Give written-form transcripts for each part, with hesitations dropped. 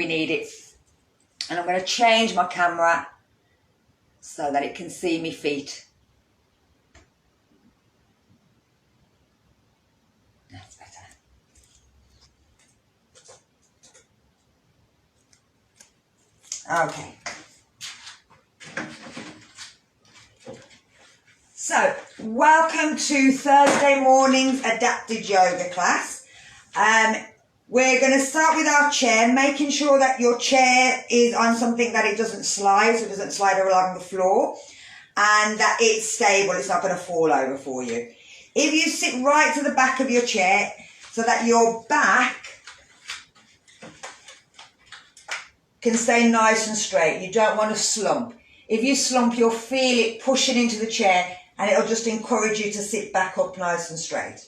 we need it. And I'm going to change my camera so that it can see me feet. That's better. Okay. So, welcome to Thursday morning's adapted yoga class. We're going to start with our chair, making sure that your chair is on something that it doesn't slide, so it doesn't slide along the floor, and that it's stable, it's not going to fall over for you. If you sit right to the back of your chair so that your back can stay nice and straight, you don't want to slump. If you slump, you'll feel it pushing into the chair and it'll just encourage you to sit back up nice and straight.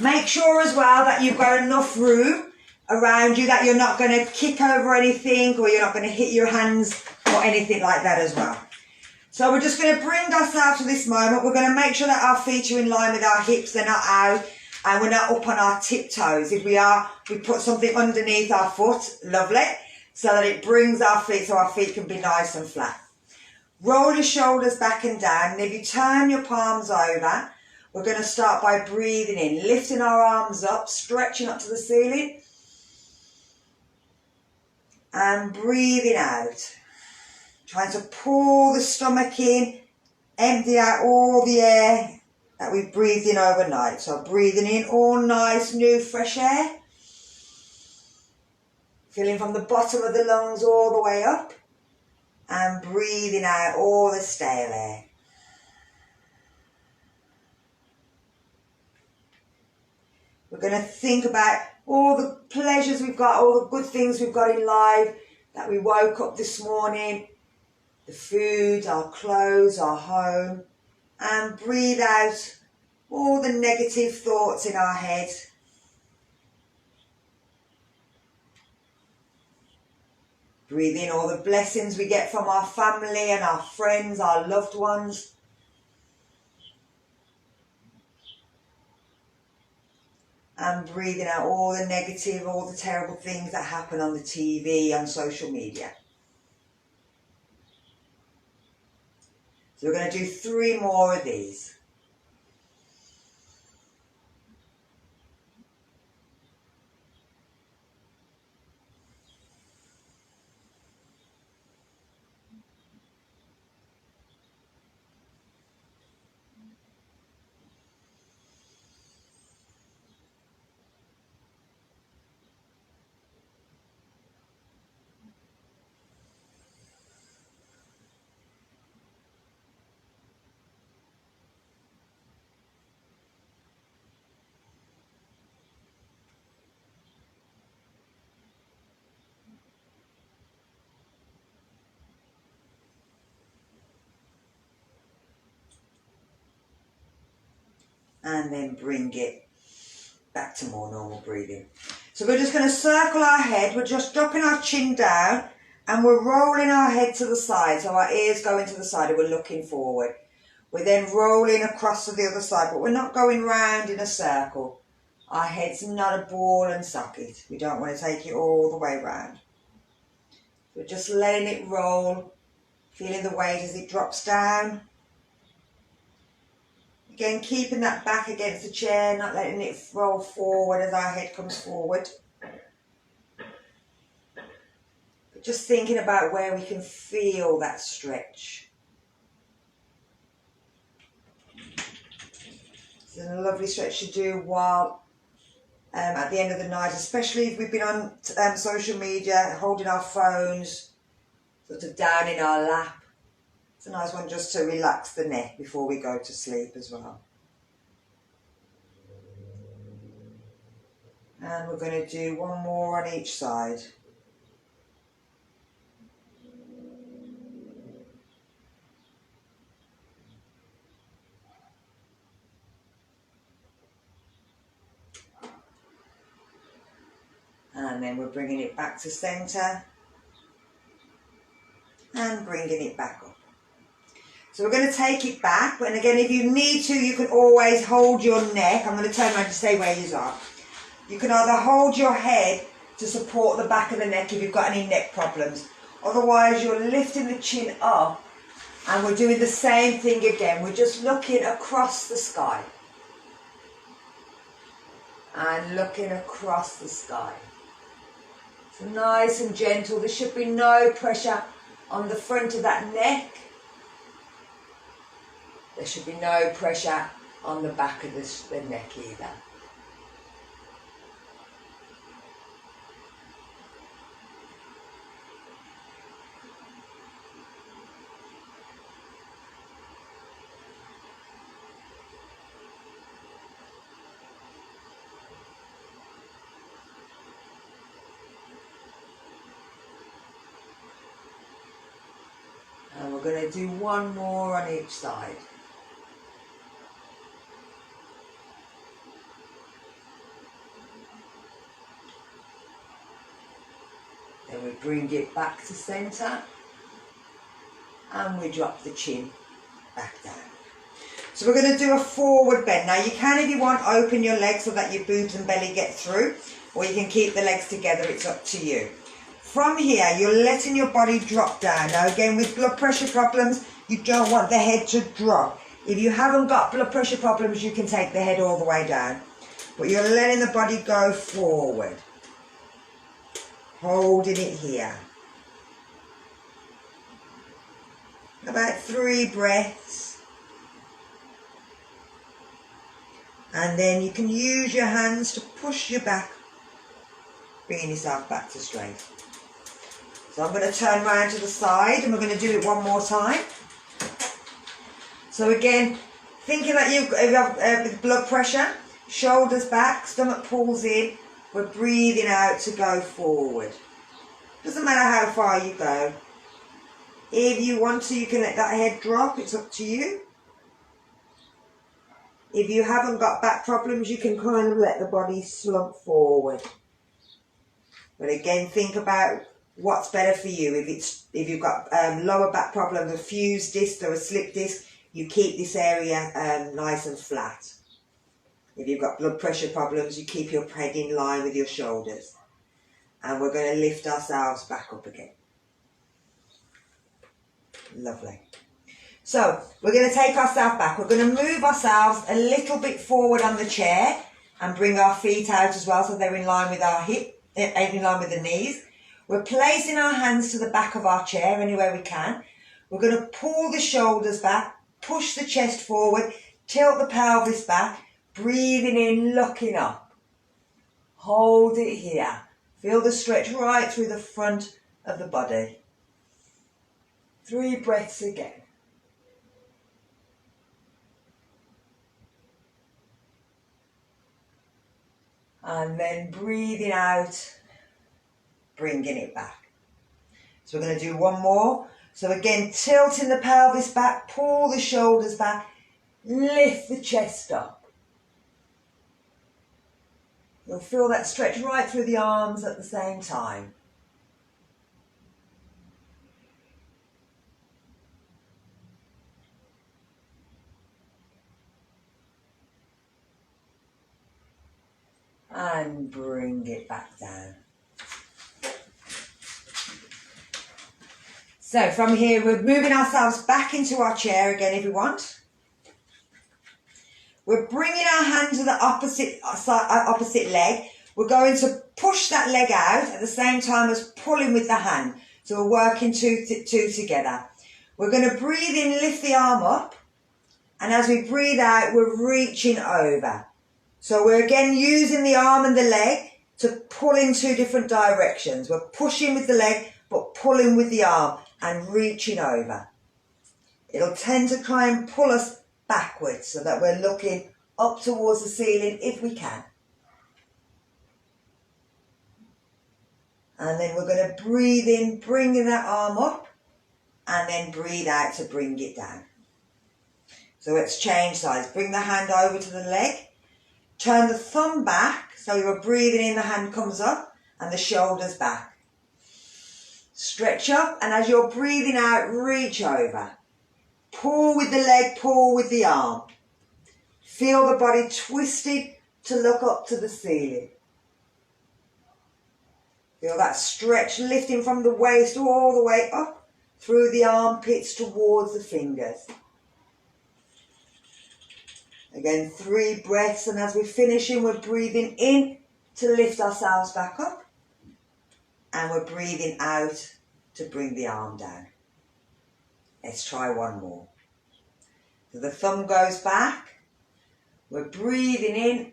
Make sure as well that you've got enough room around you that you're not going to kick over anything or you're not going to hit your hands or anything like that as well. So we're just going to bring ourselves to this moment. We're going to make sure that our feet are in line with our hips, they're not out, and we're not up on our tiptoes. If we are, we put something underneath our foot, lovely, so that it brings our feet so our feet can be nice and flat. Roll your shoulders back and down, and if you turn your palms over, we're going to start by breathing in, lifting our arms up, stretching up to the ceiling, and breathing out. Trying to pull the stomach in, empty out all the air that we've breathed in overnight. So breathing in all nice, new, fresh air. Feeling from the bottom of the lungs all the way up. And breathing out all the stale air. We're going to think about all the pleasures we've got, all the good things we've got in life, that we woke up this morning, the food, our clothes, our home, and breathe out all the negative thoughts in our head. Breathe in all the blessings we get from our family and our friends, our loved ones. And breathing out all the negative, all the terrible things that happen on the TV, on social media. So we're going to do 3 more of these. And then bring it back to more normal breathing. So we're just going to circle our head. We're just dropping our chin down and we're rolling our head to the side. So our ears go into the side and we're looking forward. We're then rolling across to the other side, but we're not going round in a circle. Our head's not a ball and socket. We don't want to take it all the way round. We're just letting it roll, feeling the weight as it drops down. Again, keeping that back against the chair, not letting it roll forward as our head comes forward. But just thinking about where we can feel that stretch. It's a lovely stretch to do while at the end of the night, especially if we've been on social media, holding our phones sort of down in our lap. It's a nice one just to relax the neck before we go to sleep as well. And we're going to do 1 more on each side. And then we're bringing it back to centre and bringing it back up. So we're going to take it back, and again, if you need to, you can always hold your neck. I'm going to turn around to stay where you are. You can either hold your head to support the back of the neck if you've got any neck problems. Otherwise, you're lifting the chin up, and we're doing the same thing again. We're just looking across the sky. And looking across the sky. So nice and gentle. There should be no pressure on the front of that neck. There should be no pressure on the back of the neck either. And we're going to do one more on each side. Then we bring it back to centre, and we drop the chin back down. So we're going to do a forward bend. Now you can, if you want, open your legs so that your boobs and belly get through, or you can keep the legs together, it's up to you. From here, you're letting your body drop down. Now again, with blood pressure problems, you don't want the head to drop. If you haven't got blood pressure problems, you can take the head all the way down. But you're letting the body go forward. Holding it here. About 3 breaths. And then you can use your hands to push your back, bringing yourself back to straight. So I'm going to turn around to the side, and we're going to do it one more time. So again, thinking that you've got blood pressure, shoulders back, stomach pulls in, we're breathing out to go forward. Doesn't matter how far you go. If you want to, you can let that head drop, it's up to you. If you haven't got back problems, you can kind of let the body slump forward. But again, think about what's better for you. If you've got lower back problems, a fused disc or a slip disc, you keep this area nice and flat. If you've got blood pressure problems, you keep your head in line with your shoulders. And we're going to lift ourselves back up again. Lovely. So we're going to take ourselves back. We're going to move ourselves a little bit forward on the chair and bring our feet out as well, so they're in line with our hip, in line with the knees. We're placing our hands to the back of our chair anywhere we can. We're going to pull the shoulders back, push the chest forward, tilt the pelvis back, breathing in, looking up. Hold it here. Feel the stretch right through the front of the body. 3 breaths again. And then breathing out, bringing it back. So we're going to do one more. So again, tilting the pelvis back, pull the shoulders back, lift the chest up. You'll feel that stretch right through the arms at the same time. And bring it back down. So from here, we're moving ourselves back into our chair again if we want. We're bringing our hand to the opposite leg. We're going to push that leg out at the same time as pulling with the hand. So we're working two together. We're going to breathe in, lift the arm up. And as we breathe out, we're reaching over. So we're again using the arm and the leg to pull in 2 different directions. We're pushing with the leg, but pulling with the arm and reaching over. It'll tend to try and pull us backwards so that we're looking up towards the ceiling if we can. And then we're going to breathe in, bringing that arm up, and then breathe out to bring it down. So let's change sides. Bring the hand over to the leg. Turn the thumb back, so you're breathing in, the hand comes up, and the shoulders back. Stretch up, and as you're breathing out, reach over. Pull with the leg, pull with the arm. Feel the body twisted to look up to the ceiling. Feel that stretch lifting from the waist all the way up through the armpits towards the fingers. Again, 3 breaths, and as we're finishing, we're breathing in to lift ourselves back up, and we're breathing out to bring the arm down. Let's try one more. So the thumb goes back, we're breathing in,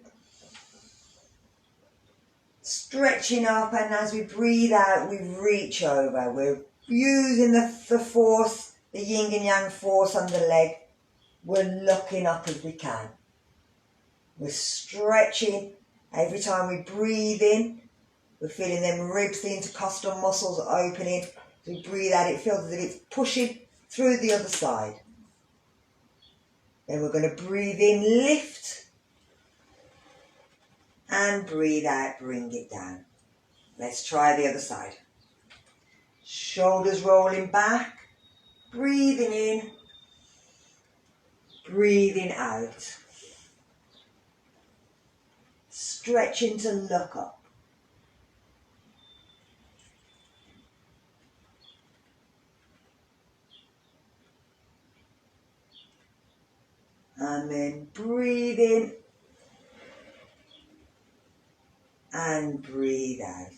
stretching up, and as we breathe out, we reach over. We're using the force, the yin and yang force on the leg. We're looking up as we can. We're stretching. Every time we breathe in, we're feeling them ribs, the intercostal muscles opening. As we breathe out, it feels as if it's pushing through the other side. Then we're going to breathe in, lift, and breathe out, bring it down. Let's try the other side. Shoulders rolling back, breathing in, breathing out. Stretching to look up. And then breathe in and breathe out.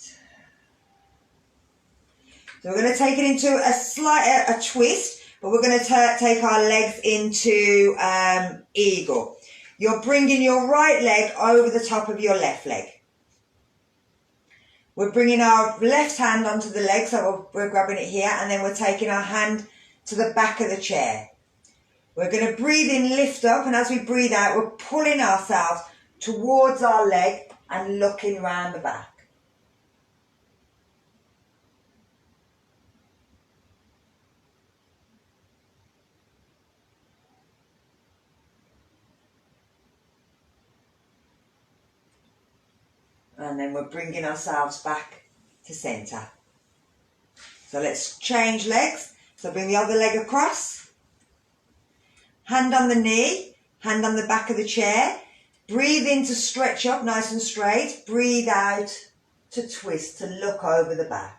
So we're going to take it into a twist, but we're going to take our legs into eagle. You're bringing your right leg over the top of your left leg. We're bringing our left hand onto the leg, so we're grabbing it here, and then we're taking our hand to the back of the chair. We're going to breathe in, lift up, and as we breathe out, we're pulling ourselves towards our leg and looking round the back. And then we're bringing ourselves back to centre. So let's change legs. So bring the other leg across. Hand on the knee, hand on the back of the chair. Breathe in to stretch up nice and straight. Breathe out to twist, to look over the back.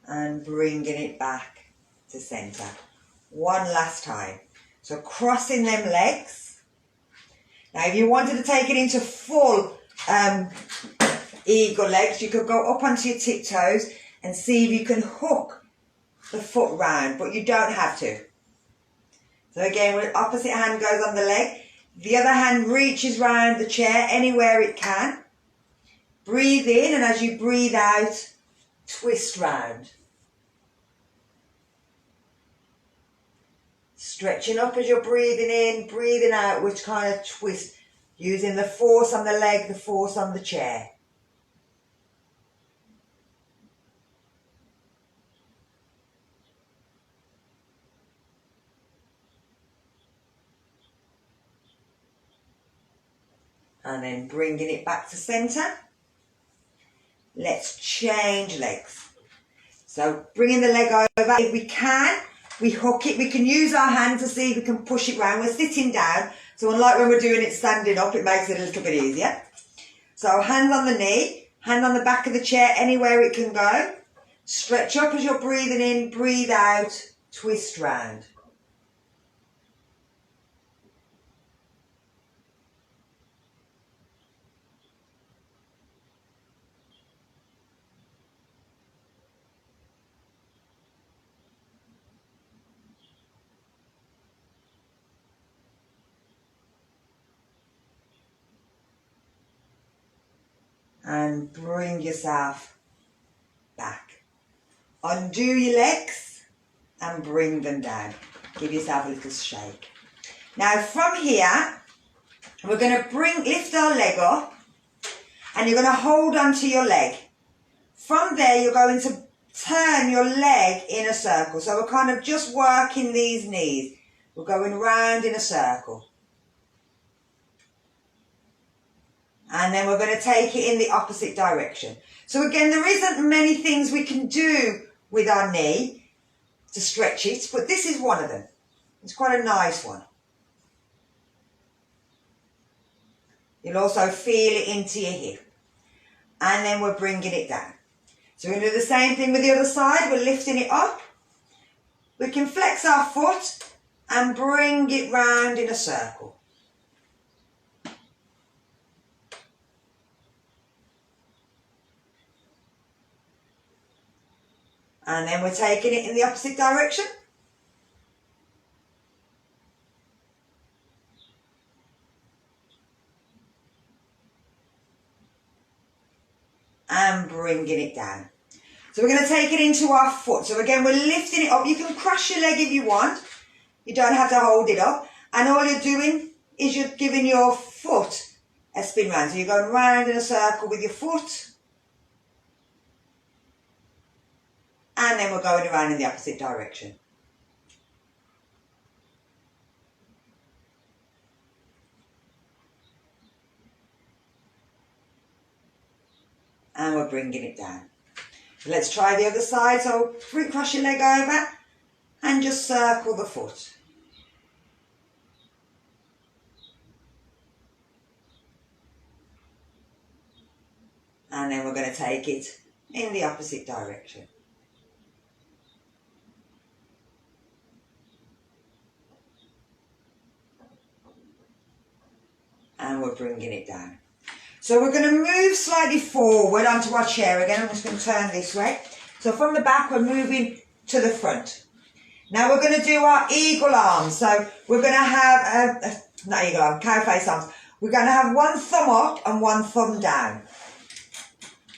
And bringing it back to centre. One last time. So crossing them legs. Now if you wanted to take it into full eagle legs, you could go up onto your tiptoes and see if you can hook the foot round, but you don't have to. So again, when opposite hand goes on the leg, the other hand reaches round the chair anywhere it can. Breathe in, and as you breathe out, twist round. Stretching up as you're breathing in, breathing out, which kind of twist, using the force on the leg, the force on the chair. And then bringing it back to centre. Let's change legs. So bringing the leg over, if we can, we hook it. We can use our hand to see if we can push it round. We're sitting down, so unlike when we're doing it standing up, it makes it a little bit easier. So hand on the knee, hand on the back of the chair, anywhere it can go. Stretch up as you're breathing in, breathe out, twist round. And bring yourself back. Undo your legs and bring them down. Give yourself a little shake. Now from here, we're going to lift our leg up, and you're going to hold onto your leg. From there, you're going to turn your leg in a circle. So we're kind of just working these knees. We're going round in a circle. And then we're going to take it in the opposite direction. So again, there isn't many things we can do with our knee to stretch it, but this is one of them. It's quite a nice one. You'll also feel it into your hip. And then we're bringing it down. So we're going to do the same thing with the other side. We're lifting it up. We can flex our foot and bring it round in a circle. And then we're taking it in the opposite direction. And bringing it down. So we're going to take it into our foot. So again, we're lifting it up. You can cross your leg if you want. You don't have to hold it up. And all you're doing is you're giving your foot a spin round. So you're going round in a circle with your foot. And then we're going around in the opposite direction. And we're bringing it down. So let's try the other side. So cross your leg over and just circle the foot. And then we're going to take it in the opposite direction. And we're bringing it down. So we're going to move slightly forward onto our chair again. I'm just going to turn this way. So from the back, we're moving to the front. Now we're going to do our eagle arms. So we're going to have, not eagle arm, cow face arms. We're going to have one thumb up and one thumb down.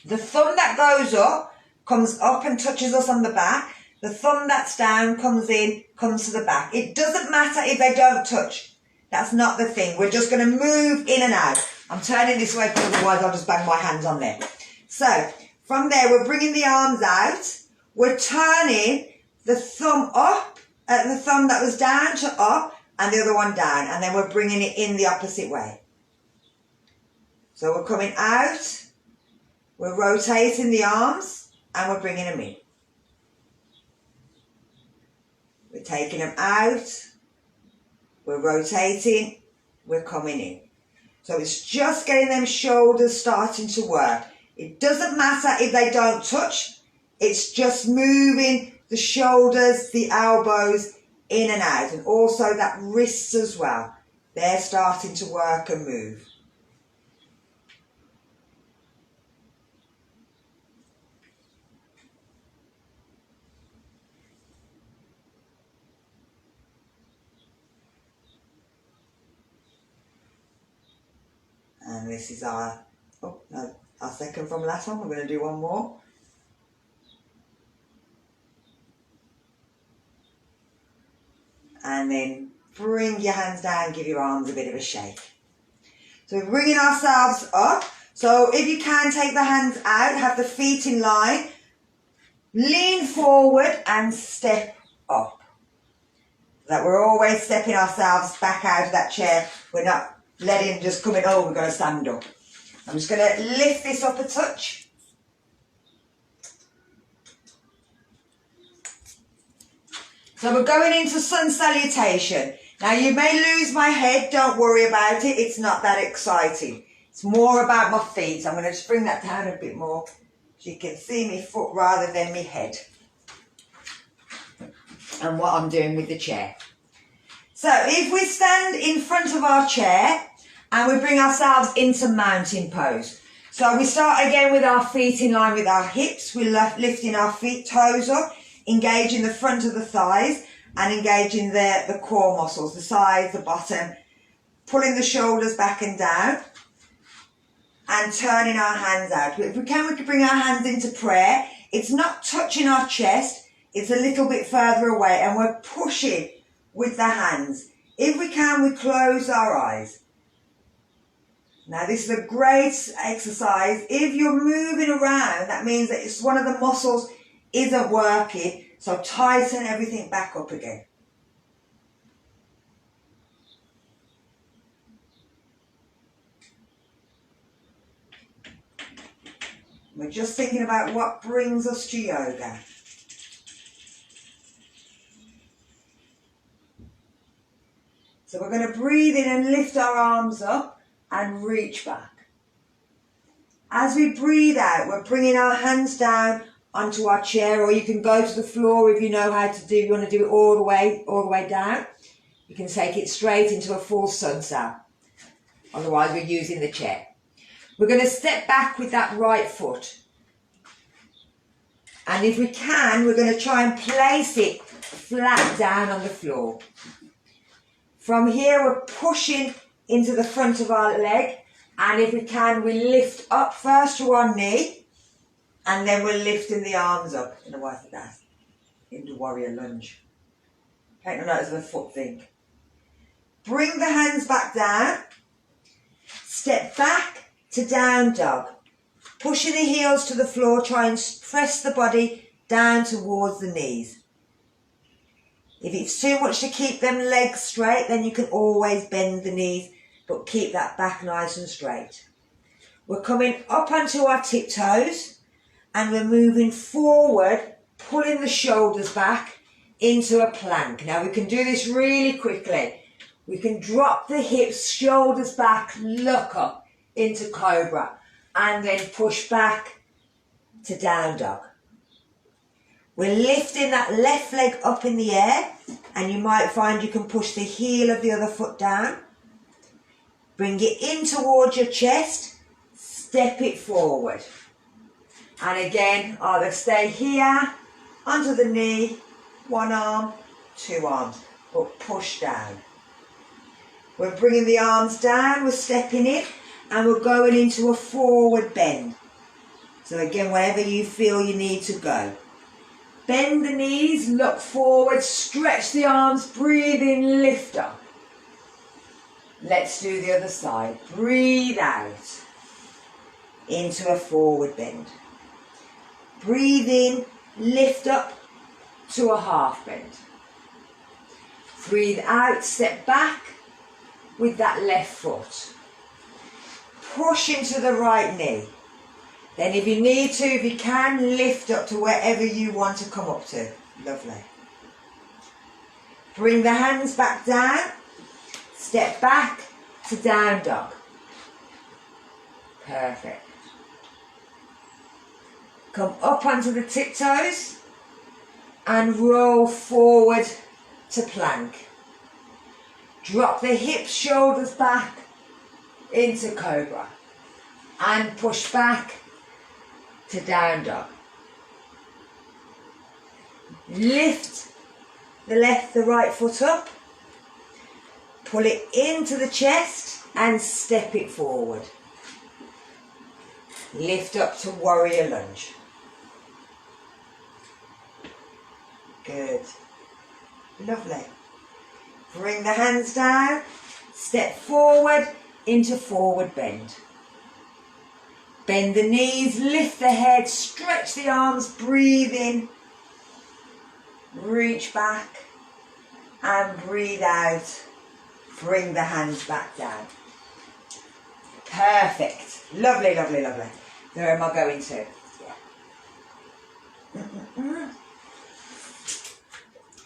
The thumb that goes up comes up and touches us on the back. The thumb that's down comes in, comes to the back. It doesn't matter if they don't touch. That's not the thing. We're just going to move in and out. I'm turning this way because otherwise I'll just bang my hands on there. So from there, we're bringing the arms out. We're turning the thumb up, the thumb that was down to up, and the other one down. And then we're bringing it in the opposite way. So we're coming out. We're rotating the arms and we're bringing them in. We're taking them out. We're rotating, we're coming in. So it's just getting them shoulders starting to work. It doesn't matter if they don't touch. It's just moving the shoulders, the elbows in and out. And also that wrists as well. They're starting to work and move. And this is our second from last one. We're going to do one more. And then bring your hands down, give your arms a bit of a shake. So we're bringing ourselves up. So if you can, take the hands out, have the feet in line, lean forward and step up. That we're always stepping ourselves back out of that chair. We're not letting just coming, oh, we're going to stand up. I'm just going to lift this up a touch. So we're going into sun salutation. Now you may lose my head, don't worry about it. It's not that exciting. It's more about my feet. So I'm going to just bring that down a bit more so you can see my foot rather than my head. And what I'm doing with the chair. So if we stand in front of our chair and we bring ourselves into mountain pose. So we start again with our feet in line with our hips. We're lifting our feet, toes up, engaging the front of the thighs and engaging the core muscles, the sides, the bottom, pulling the shoulders back and down and turning our hands out. If we can bring our hands into prayer. It's not touching our chest. It's a little bit further away and we're pushing with the hands. If we can, we close our eyes. Now this is a great exercise. If you're moving around, that means that it's one of the muscles isn't working. So tighten everything back up again. We're just thinking about what brings us to yoga. So we're going to breathe in and lift our arms up and reach back. As we breathe out, we're bringing our hands down onto our chair, or you can go to the floor if you know how to do, you want to do it all the way down. You can take it straight into a full sunset. Otherwise, we're using the chair. We're going to step back with that right foot. And if we can, we're going to try and place it flat down on the floor. From here, we're pushing into the front of our leg. And if we can, we lift up first to our knee. And then we're lifting the arms up in a way like that. Into warrior lunge. Take no notice of the foot thing. Bring the hands back down. Step back to down dog. Pushing the heels to the floor, try and press the body down towards the knees. If it's too much to keep them legs straight, then you can always bend the knees, but keep that back nice and straight. We're coming up onto our tiptoes and we're moving forward, pulling the shoulders back into a plank. Now we can do this really quickly. We can drop the hips, shoulders back, look up into cobra. And then push back to down dog. We're lifting that left leg up in the air, and you might find you can push the heel of the other foot down. Bring it in towards your chest, step it forward. And again, either stay here, onto the knee, one arm, two arms, but push down. We're bringing the arms down, we're stepping in. And we're going into a forward bend. So again, wherever you feel you need to go. Bend the knees, look forward, stretch the arms, breathe in, lift up. Let's do the other side. Breathe out into a forward bend. Breathe in, lift up to a half bend. Breathe out, step back with that left foot. Push into the right knee. Then if you need to, if you can, lift up to wherever you want to come up to. Lovely. Bring the hands back down. Step back to down dog. Perfect. Come up onto the tiptoes and roll forward to plank. Drop the hips, shoulders back into cobra and push back to down dog. Lift the right foot up, pull it into the chest and step it forward. Lift up to warrior lunge. Good. Lovely. Bring the hands down, step forward into forward bend. Bend the knees, lift the head, stretch the arms, breathe in, reach back and breathe out. Bring the hands back down. Perfect. Lovely, lovely, lovely. Where am I going to? Yeah.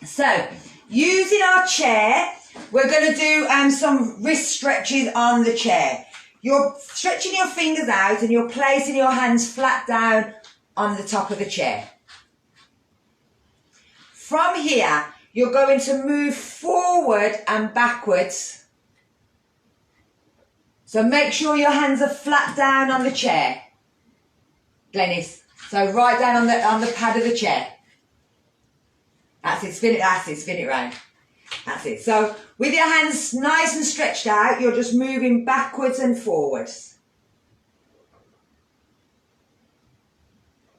So, using our chair, we're going to do some wrist stretches on the chair. You're stretching your fingers out and you're placing your hands flat down on the top of the chair. From here, you're going to move forward and backwards. So make sure your hands are flat down on the chair. Glenys. So right down on the pad of the chair. That's it, spin it round. That's it. So with your hands nice and stretched out, you're just moving backwards and forwards.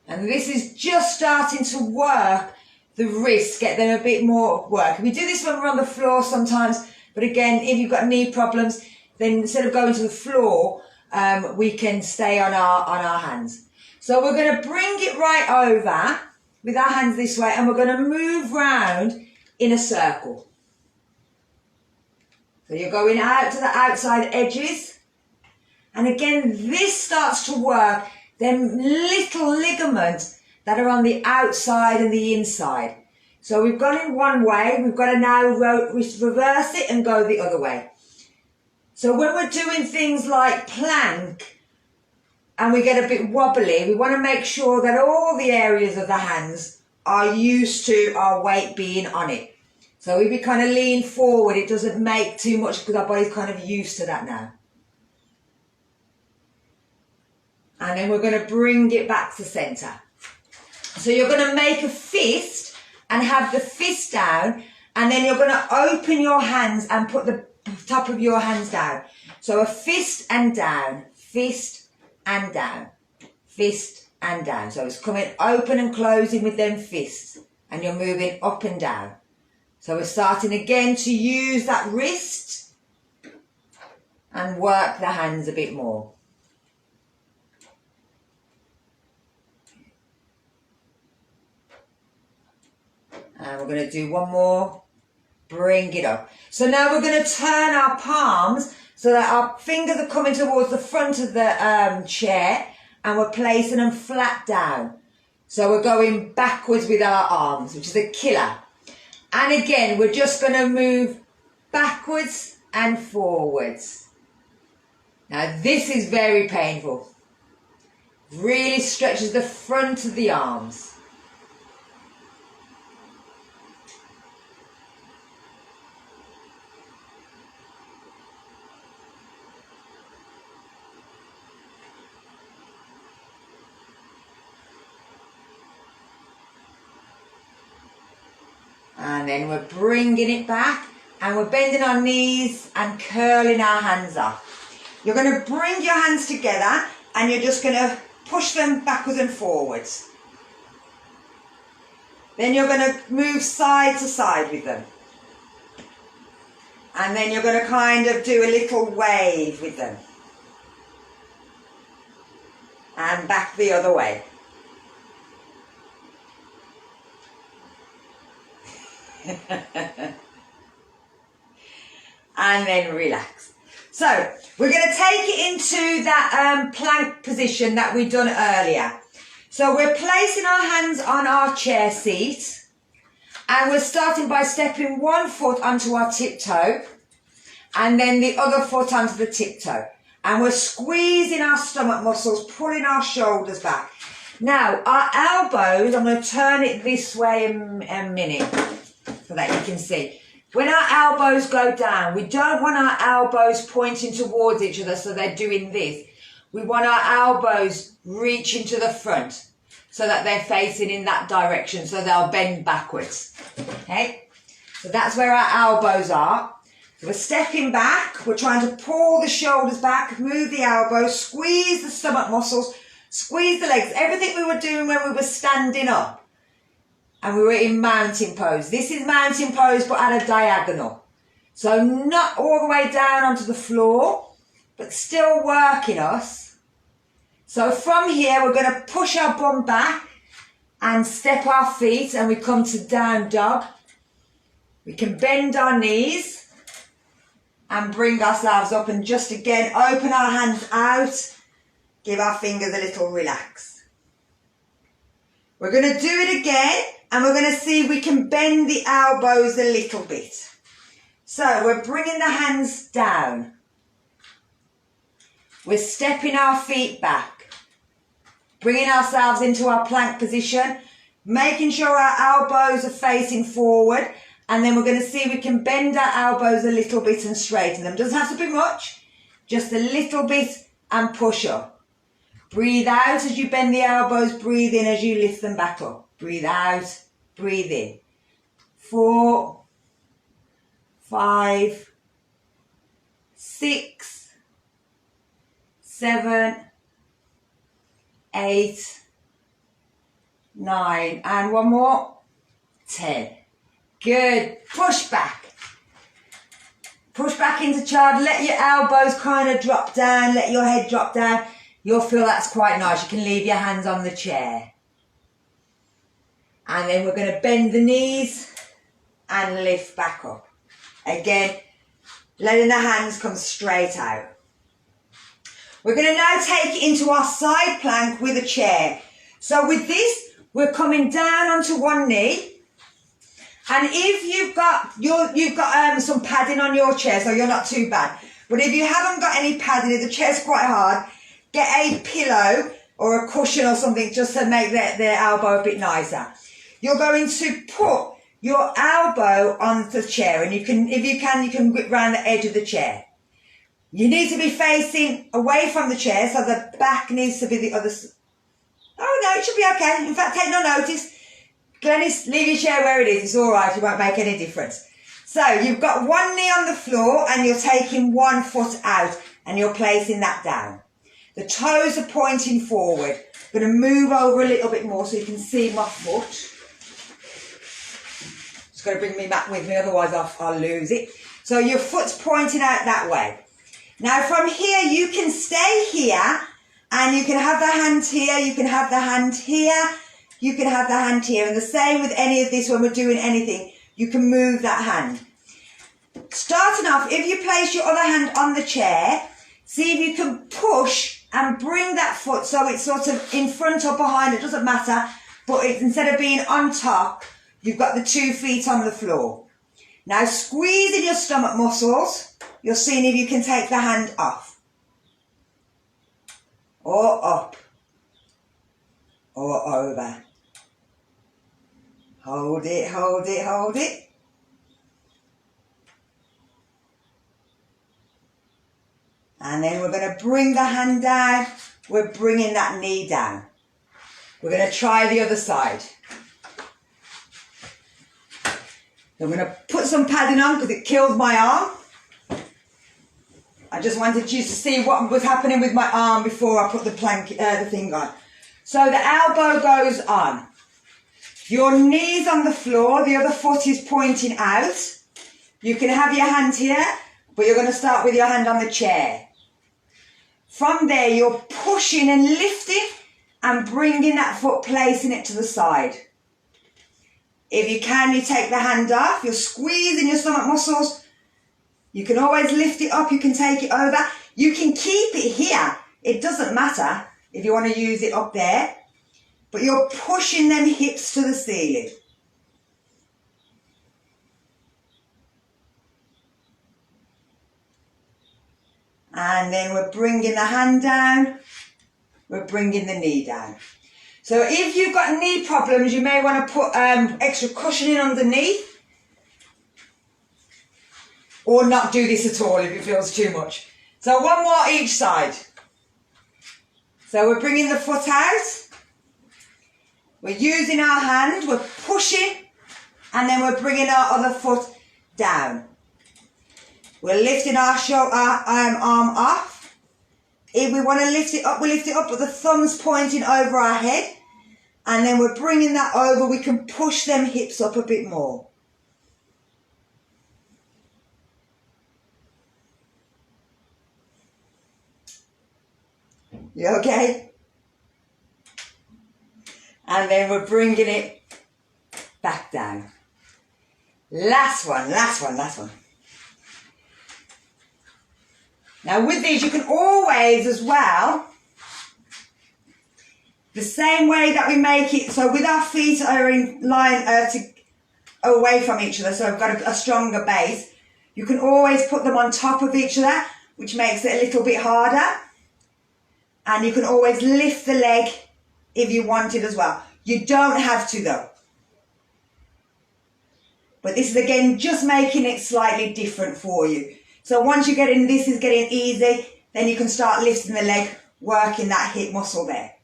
And this is just starting to work the wrists, get them a bit more work. We do this when we're on the floor sometimes, but again, if you've got knee problems, then instead of going to the floor, we can stay on our hands. So we're going to bring it right over with our hands this way, and we're going to move round in a circle. So you're going out to the outside edges. And again, this starts to work them little ligaments that are on the outside and the inside. So we've gone in one way, we've got to now reverse it and go the other way. So when we're doing things like plank and we get a bit wobbly, we want to make sure that all the areas of the hands are used to our weight being on it. So if we kind of lean forward, it doesn't make too much because our body's kind of used to that now. And then we're going to bring it back to centre. So you're going to make a fist and have the fist down, and then you're going to open your hands and put the top of your hands down. So a fist and down, fist and down, fist and down. So it's coming open and closing with them fists, and you're moving up and down. So we're starting again to use that wrist and work the hands a bit more. And we're going to do one more. Bring it up. So now we're going to turn our palms so that our fingers are coming towards the front of the chair, and we're placing them flat down. So we're going backwards with our arms, which is a killer. And again, we're just going to move backwards and forwards. Now this is very painful. Really stretches the front of the arms. And then we're bringing it back, and we're bending our knees and curling our hands up. You're going to bring your hands together, and you're just going to push them backwards and forwards. Then you're going to move side to side with them. And then you're going to kind of do a little wave with them. And back the other way. And then relax. So we're going to take it into that plank position that we done earlier. So we're placing our hands on our chair seat, and we're starting by stepping one foot onto our tiptoe and then the other foot onto the tiptoe, and we're squeezing our stomach muscles, pulling our shoulders back. Now our elbows, I'm going to turn it this way in a minute so that you can see. When our elbows go down, we don't want our elbows pointing towards each other so they're doing this. We want our elbows reaching to the front so that they're facing in that direction, so they'll bend backwards. Okay? So that's where our elbows are. So we're stepping back, we're trying to pull the shoulders back, move the elbows, squeeze the stomach muscles, squeeze the legs. Everything we were doing when we were standing up. And we were in mountain pose. This is mountain pose but at a diagonal. So not all the way down onto the floor, but still working us. So from here we're going to push our bum back and step our feet, and we come to down dog. We can bend our knees and bring ourselves up, and just again open our hands out. Give our fingers a little relax. We're going to do it again. And we're going to see if we can bend the elbows a little bit. So we're bringing the hands down. We're stepping our feet back. Bringing ourselves into our plank position. Making sure our elbows are facing forward. And then we're going to see if we can bend our elbows a little bit and straighten them. Doesn't have to be much. Just a little bit and push up. Breathe out as you bend the elbows. Breathe in as you lift them back up. Breathe out, breathe in. 4, 5, 6, 7, 8, 9, and one more, 10. Good. Push back. Push back into child. Let your elbows kind of drop down. Let your head drop down. You'll feel that's quite nice. You can leave your hands on the chair. And then we're going to bend the knees and lift back up. Again, letting the hands come straight out. We're going to now take it into our side plank with a chair. So with this, we're coming down onto one knee. And if you've got some padding on your chair, so you're not too bad. But if you haven't got any padding, if the chair's quite hard, get a pillow or a cushion or something just to make their elbow a bit nicer. You're going to put your elbow on the chair, and you can whip round the edge of the chair. You need to be facing away from the chair, so the back needs to be the other side. Oh no, it should be okay. In fact, take no notice. Glenys, leave your chair where it is. It's all right. It won't make any difference. So you've got one knee on the floor and you're taking one foot out and you're placing that down. The toes are pointing forward. I'm going to move over a little bit more so you can see my foot. Just got to bring me back with me, otherwise I'll lose it. So your foot's pointing out that way. Now from here, you can stay here and you can have the hand here, you can have the hand here, you can have the hand here. And the same with any of this when we're doing anything. You can move that hand. Starting off, if you place your other hand on the chair, see if you can push and bring that foot so it's sort of in front or behind, it doesn't matter, but instead of being on top, you've got the 2 feet on the floor. Now squeezing your stomach muscles, you're seeing if you can take the hand off, or up, or over. Hold it, hold it, hold it. And then we're going to bring the hand down. We're bringing that knee down. We're going to try the other side. I'm going to put some padding on because it kills my arm. I just wanted you to see what was happening with my arm before I put the thing on. So the elbow goes on. Your knee's on the floor, the other foot is pointing out. You can have your hand here, but you're going to start with your hand on the chair. From there, you're pushing and lifting and bringing that foot, placing it to the side. If you can, you take the hand off, you're squeezing your stomach muscles. You can always lift it up, you can take it over. You can keep it here. It doesn't matter if you want to use it up there. But you're pushing them hips to the ceiling. And then we're bringing the hand down. We're bringing the knee down. So if you've got knee problems, you may want to put extra cushioning underneath. Or not do this at all if it feels too much. So one more each side. So we're bringing the foot out. We're using our hand, we're pushing, and then we're bringing our other foot down. We're lifting our arm off. If we want to lift it up, we lift it up, but the thumb's pointing over our head. And then we're bringing that over. We can push them hips up a bit more. You okay? And then we're bringing it back down. Last one, last one, last one. Now with these, you can always as well, the same way that we make it, so with our feet are in line away from each other, so we've got a stronger base, you can always put them on top of each other, which makes it a little bit harder. And you can always lift the leg if you wanted as well. You don't have to though. But this is again just making it slightly different for you. So once you get in, this is getting easy, then you can start lifting the leg, working that hip muscle there.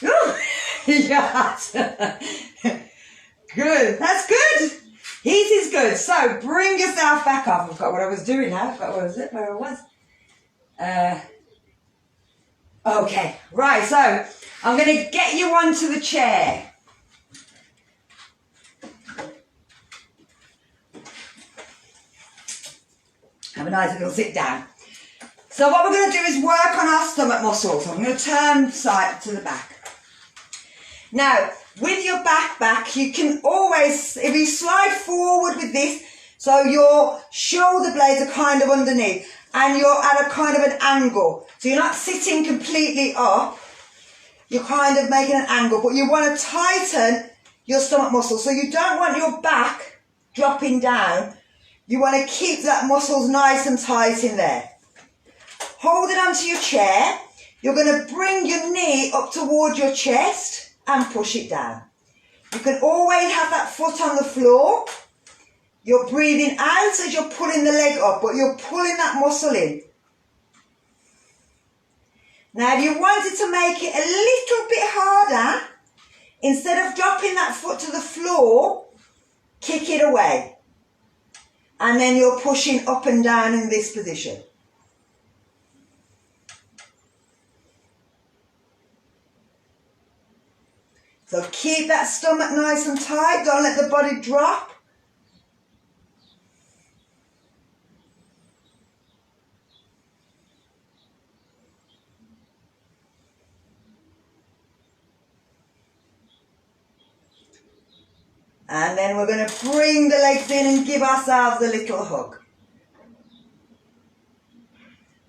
Ooh, yes. Good, that's good. Heat is good. So bring yourself back up. I forgot what I was doing now. I forgot what was it, where I was. Okay, right, so I'm going to get you onto the chair. Have a nice little sit down. So what we're going to do is work on our stomach muscles. So I'm going to turn side to the back. Now, with your back, you can always, if you slide forward with this, so your shoulder blades are kind of underneath. and you're at a kind of an angle. So you're not sitting completely up, you're kind of making an angle, but you want to tighten your stomach muscle. So you don't want your back dropping down. You want to keep that muscles nice and tight in there. Hold it onto your chair. You're going to bring your knee up towards your chest and push it down. You can always have that foot on the floor. You're breathing out as you're pulling the leg up, but you're pulling that muscle in. Now, if you wanted to make it a little bit harder, instead of dropping that foot to the floor, kick it away. And then you're pushing up and down in this position. So keep that stomach nice and tight. Don't let the body drop. And then we're going to bring the legs in and give ourselves a little hug.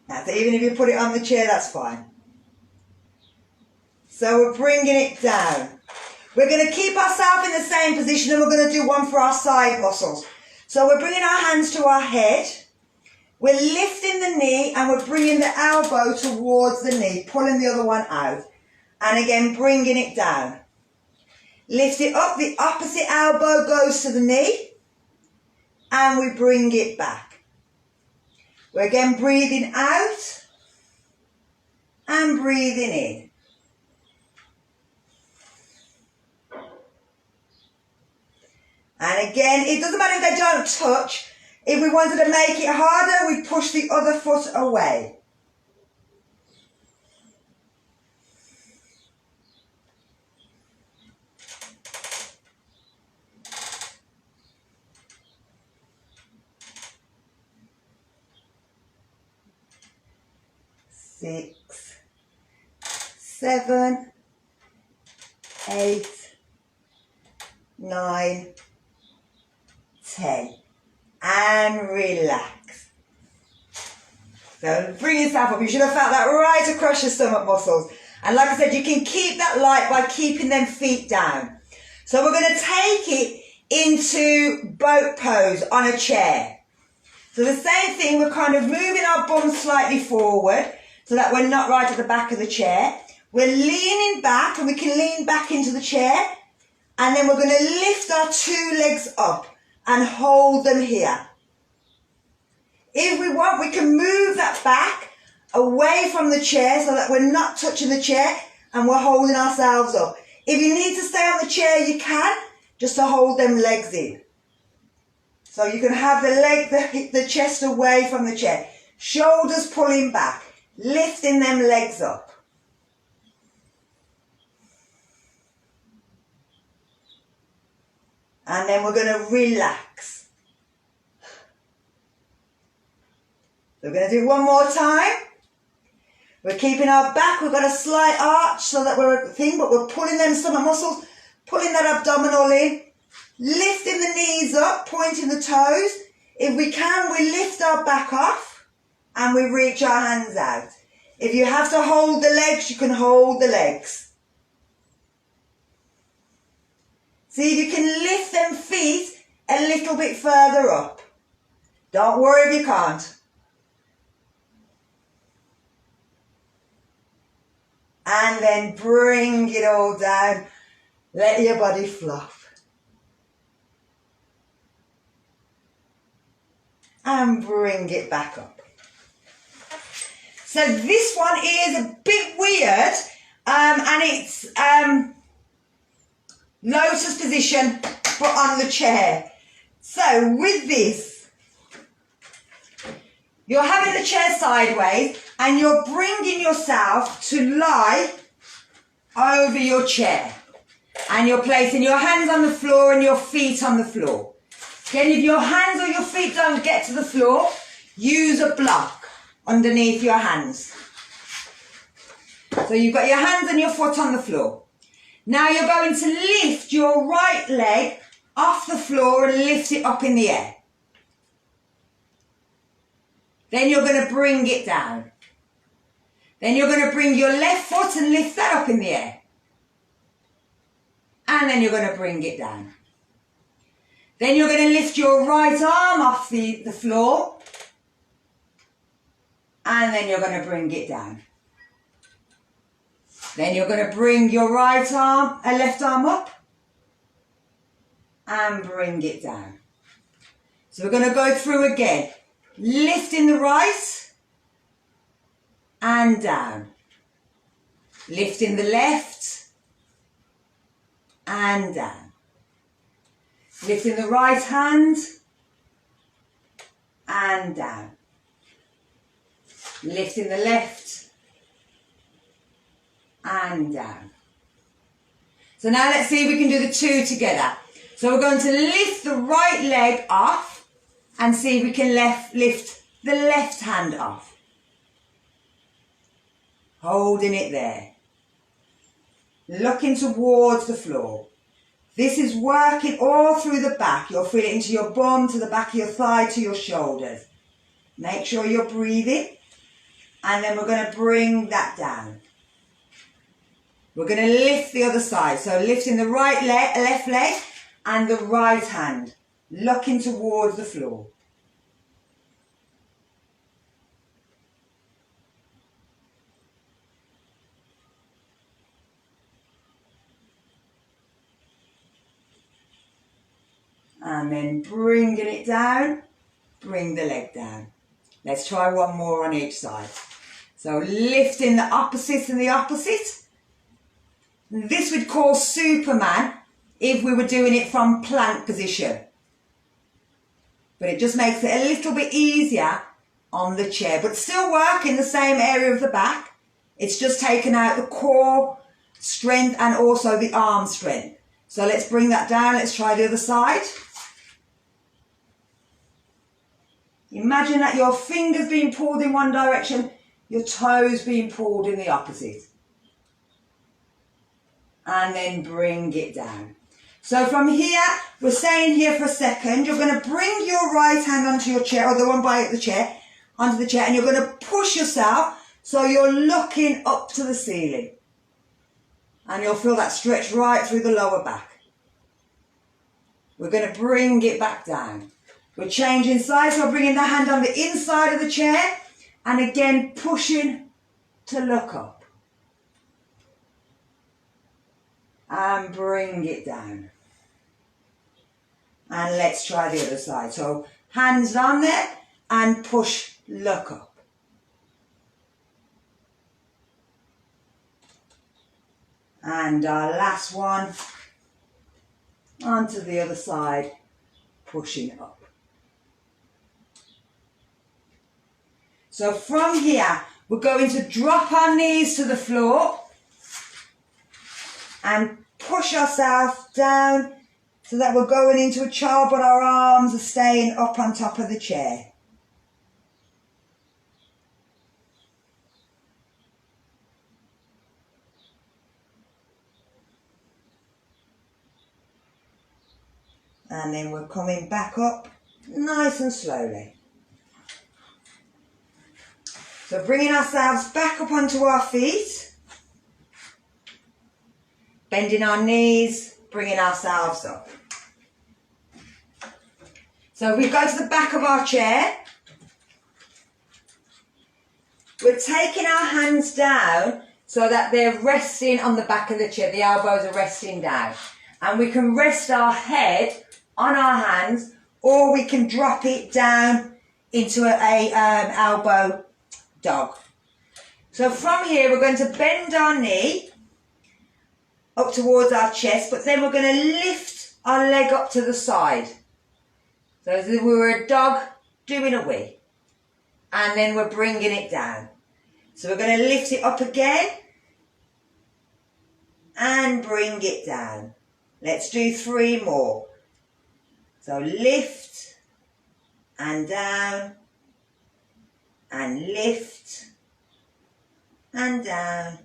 Now, even if you put it on the chair, that's fine. So we're bringing it down. We're going to keep ourselves in the same position, and we're going to do one for our side muscles. So we're bringing our hands to our head. We're lifting the knee and we're bringing the elbow towards the knee, pulling the other one out. And again, bringing it down. Lift it up, the opposite elbow goes to the knee, and we bring it back. We're again breathing out and breathing in. And again, it doesn't matter if they don't touch. If we wanted to make it harder, we push the other foot away. Six, 7, 8, 9, 10. And relax. So bring yourself up. You should have felt that right across your stomach muscles. And like I said, you can keep that light by keeping them feet down. So we're going to take it into boat pose on a chair. So the same thing, we're kind of moving our bum slightly forward so that we're not right at the back of the chair. We're leaning back, and we can lean back into the chair. And then we're going to lift our 2 legs up and hold them here. If we want, we can move that back away from the chair so that we're not touching the chair and we're holding ourselves up. If you need to stay on the chair, you can, just to hold them legs in. So you can have the chest away from the chair. Shoulders pulling back, lifting them legs up. And then we're going to relax. We're going to do one more time. We're keeping our back. We've got a slight arch so that we're a thing, but we're pulling them stomach muscles, pulling that abdominal in, lifting the knees up, pointing the toes. If we can, we lift our back off and we reach our hands out. If you have to hold the legs, you can hold the legs. See if you can lift them feet a little bit further up. Don't worry if you can't. And then bring it all down. Let your body flop. And bring it back up. So this one is a bit weird, and it's lotus position, but on the chair. So with this, you're having the chair sideways and you're bringing yourself to lie over your chair. And you're placing your hands on the floor and your feet on the floor. Again, if your hands or your feet don't get to the floor, use a block underneath your hands. So you've got your hands and your foot on the floor. Now you're going to lift your right leg off the floor and lift it up in the air. Then you're going to bring it down. Then you're going to bring your left foot and lift that up in the air. And then you're going to bring it down. Then you're going to lift your right arm off the floor. And then you're going to bring it down. Then you're going to bring your left arm up. And bring it down. So we're going to go through again. Lifting the right and down. Lifting the left and down. Lifting the right hand and down. Lifting the left and down. So now let's see if we can do the two together. So we're going to lift the right leg off and see if we can lift the left hand off. Holding it there. Looking towards the floor. This is working all through the back. You'll feel it into your bum, to the back of your thigh, to your shoulders. Make sure you're breathing. And then we're going to bring that down. We're going to lift the other side. So lifting the left leg and the right hand. Looking towards the floor. And then bringing it down, bring the leg down. Let's try one more on each side. So lifting the opposite and the opposite. This we'd call Superman if we were doing it from plank position. But it just makes it a little bit easier on the chair. But still working the same area of the back. It's just taken out the core strength and also the arm strength. So let's bring that down. Let's try the other side. Imagine that your fingers being pulled in one direction, your toes being pulled in the opposite. And then bring it down. So from here, we're staying here for a second. You're going to bring your right hand onto your chair, or the one by the chair, onto the chair, and you're going to push yourself so you're looking up to the ceiling. And you'll feel that stretch right through the lower back. We're going to bring it back down. We're changing sides, so we're bringing the hand on the inside of the chair and again pushing to look up. And bring it down. And let's try the other side. So hands on there and push, look up. And our last one onto the other side, pushing up. So from here, we're going to drop our knees to the floor and push ourselves down so that we're going into a child, but our arms are staying up on top of the chair. And then we're coming back up nice and slowly. So bringing ourselves back up onto our feet, bending our knees, bringing ourselves up. So we go to the back of our chair. We're taking our hands down so that they're resting on the back of the chair. The elbows are resting down. And we can rest our head on our hands, or we can drop it down into a elbow dog. So from here we're going to bend our knee up towards our chest, but then we're going to lift our leg up to the side. So as if we were a dog doing a wee. And then we're bringing it down. So we're going to lift it up again and bring it down. Let's do 3 more. So lift and down and lift and down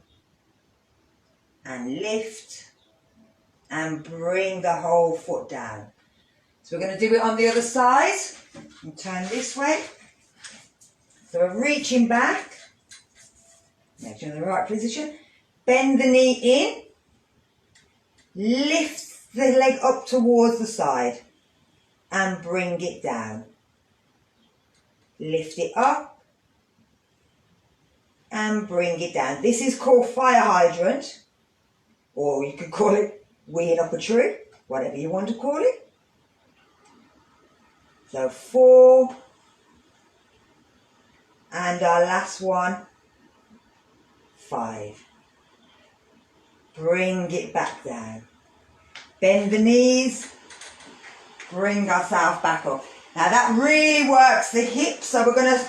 and lift and bring the whole foot down. So we're going to do it on the other side and turn this way. So we're reaching back, make sure you're in the right position, bend the knee in, lift the leg up towards the side and bring it down. Lift it up and bring it down. This is called fire hydrant, or you could call it weeing up a tree, whatever you want to call it. So 4, and our last one, 5. Bring it back down. Bend the knees, bring ourselves back up. Now that really works the hips, so we're going to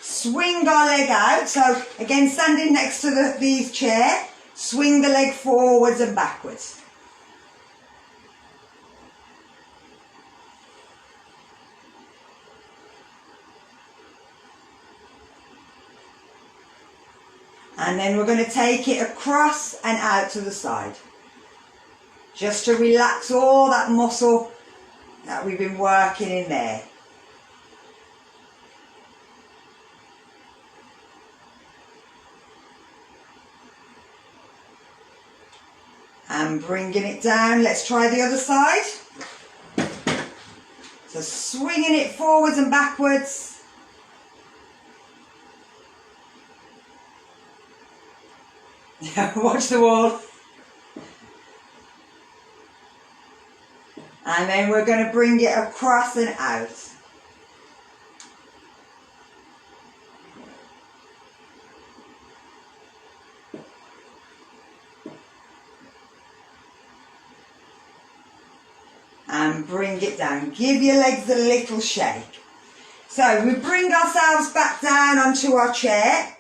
swing our leg out. So again, standing next to the chair, swing the leg forwards and backwards. And then we're going to take it across and out to the side. Just to relax all that muscle that we've been working in there. And bringing it down. Let's try the other side. So swinging it forwards and backwards. Watch the wall. And then we're going to bring it across and out. And bring it down. Give your legs a little shake. So we bring ourselves back down onto our chair.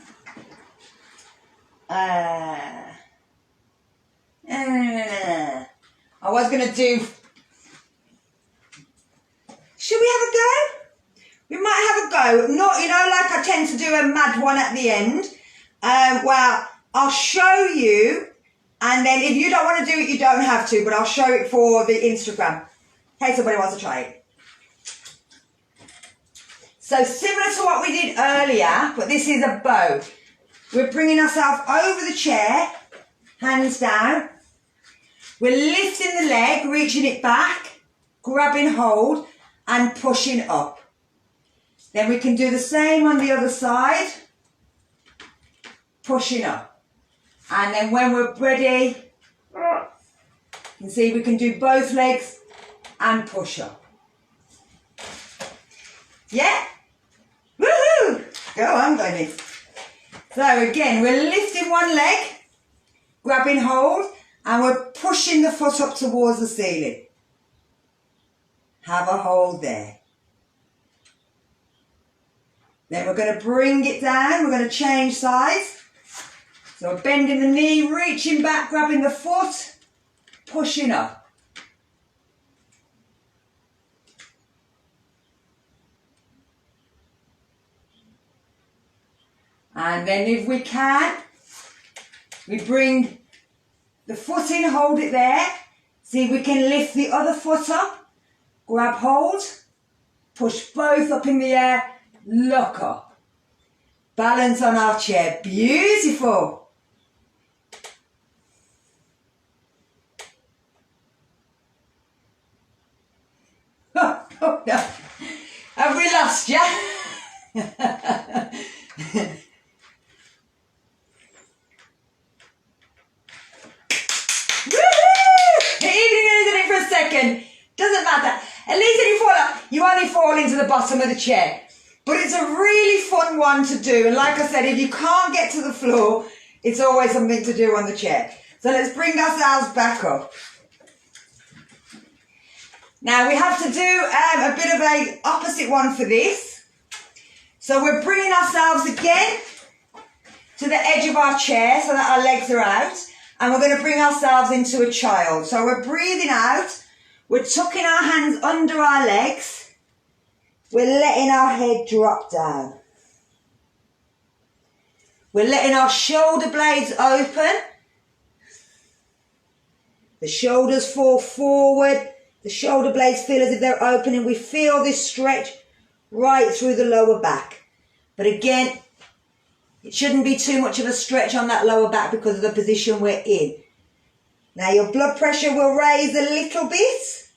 I was going to do... Should we have a go? We might have a go. Not, you know, like I tend to do a mad one at the end. Well, I'll show you, and then if you don't want to do it, you don't have to, but I'll show it for the Instagram. Hey, somebody wants to try it. So similar to what we did earlier, but this is a bow. We're bringing ourselves over the chair, hands down. We're lifting the leg, reaching it back, grabbing hold and pushing up. Then we can do the same on the other side, pushing up. And then when we're ready, you can see we can do both legs and push up. Yeah? Woohoo! Go on, baby. So again, we're lifting one leg, grabbing hold, and we're pushing the foot up towards the ceiling. Have a hold there. Then we're going to bring it down. We're going to change sides. So we're bending the knee, reaching back, grabbing the foot, pushing up. And then if we can, we bring the foot in, hold it there. See if we can lift the other foot up, grab hold, push both up in the air, look up. Balance on our chair, beautiful. Oh no, have we lost you? Second, doesn't matter. At least if you fall up, you only fall into the bottom of the chair. But it's a really fun one to do. And like I said, if you can't get to the floor, it's always something to do on the chair. So let's bring ourselves back up. Now we have to do a bit of an opposite one for this. So we're bringing ourselves again to the edge of our chair so that our legs are out. And we're going to bring ourselves into a child. So we're breathing out. We're tucking our hands under our legs. We're letting our head drop down. We're letting our shoulder blades open. The shoulders fall forward. The shoulder blades feel as if they're opening. We feel this stretch right through the lower back. But again, it shouldn't be too much of a stretch on that lower back because of the position we're in. Now your blood pressure will raise a little bit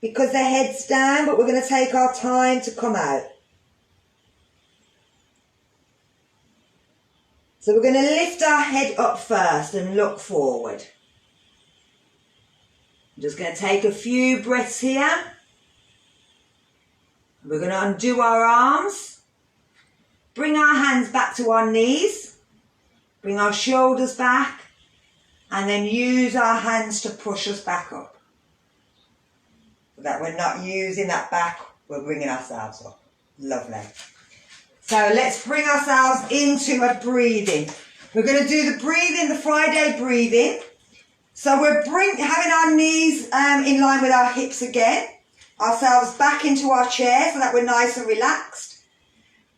because the head's down, but we're going to take our time to come out. So we're going to lift our head up first and look forward. I'm just going to take a few breaths here. We're going to undo our arms. Bring our hands back to our knees. Bring our shoulders back. And then use our hands to push us back up. So that we're not using that back, we're bringing ourselves up. Lovely. So let's bring ourselves into a breathing. We're going to do the breathing, the Friday breathing. So we're having our knees in line with our hips again. Ourselves back into our chair so that we're nice and relaxed.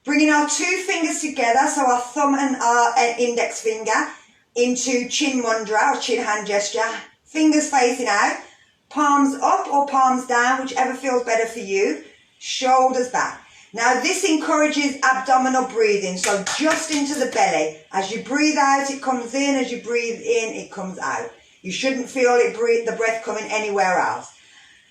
Bringing our two fingers together, so our thumb and our index finger into chin mudra or chin hand gesture. Fingers facing out. Palms up or palms down, whichever feels better for you. Shoulders back. Now this encourages abdominal breathing, so just into the belly. As you breathe out, it comes in. As you breathe in, it comes out. You shouldn't feel the breath coming anywhere else.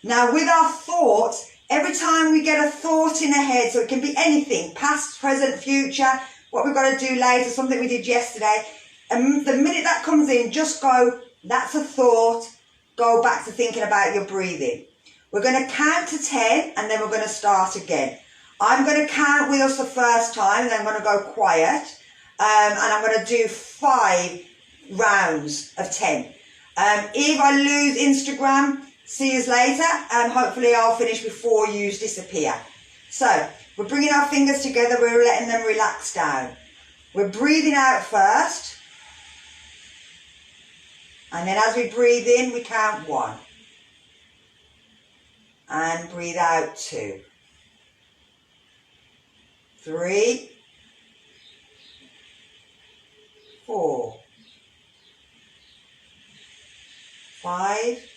Now with our thoughts, every time we get a thought in our head, so it can be anything, past, present, future, what we've got to do later, something we did yesterday, and the minute that comes in, just go, that's a thought, go back to thinking about your breathing. We're going to count to 10 and then we're going to start again. I'm going to count with us the first time and then I'm going to go quiet and I'm going to do 5 rounds of 10. If I lose Instagram, see you later and hopefully I'll finish before you disappear. So we're bringing our fingers together, we're letting them relax down. We're breathing out first. And then as we breathe in, we count 1. And breathe out 2. 3. 4. 5.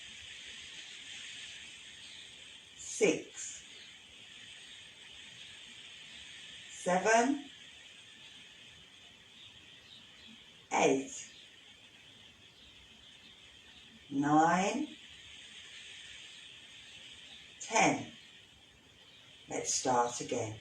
6. 7. 8. 9, 10. Let's start again.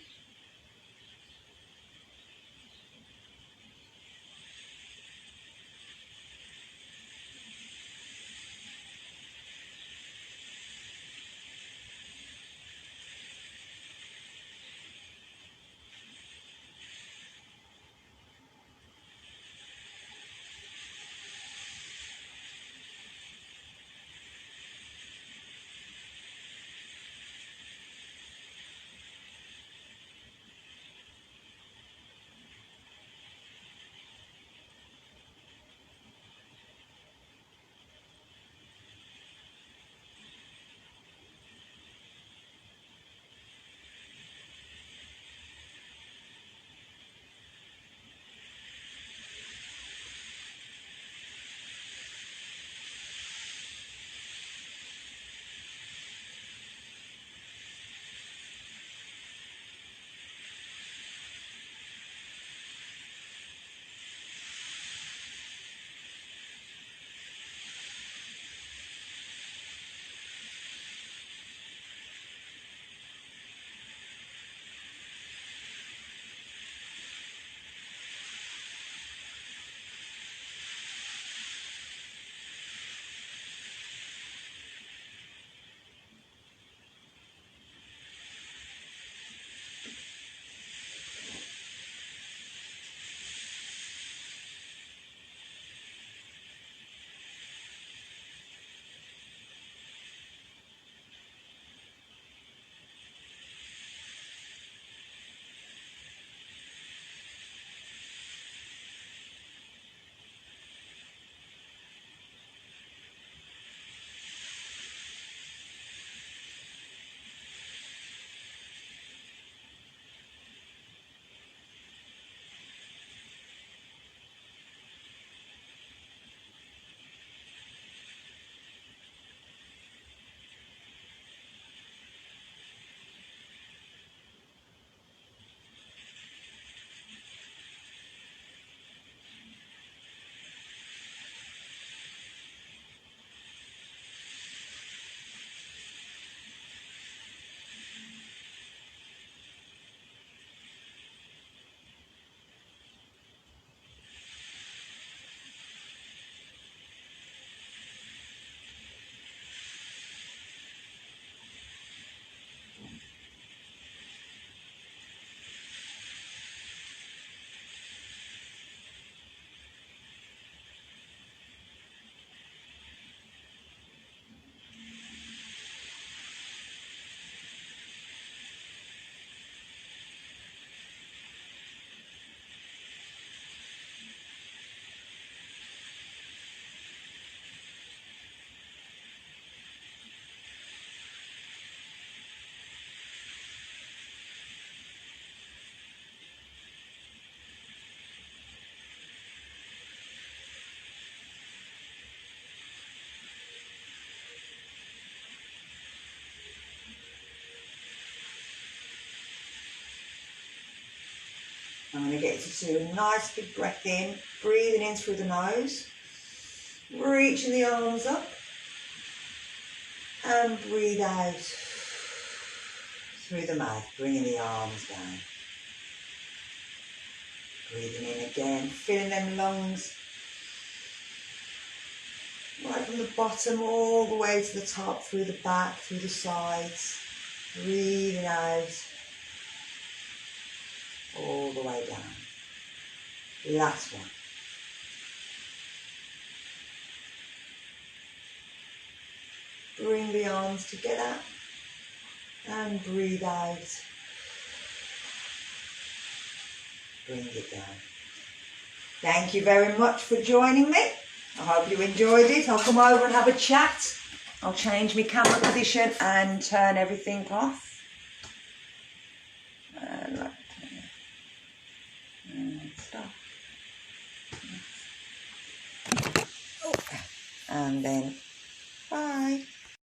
I'm going to get you to do a nice big breath in, breathing in through the nose, reaching the arms up, and breathe out through the mouth, bringing the arms down. Breathing in again, filling them lungs right from the bottom all the way to the top, through the back, through the sides. Breathing out all the way down. Last one. Bring the arms together and breathe out. Bring it down. Thank you very much for joining me. I hope you enjoyed it. I'll come over and have a chat. I'll change my camera position and turn everything off. Stop. And then bye.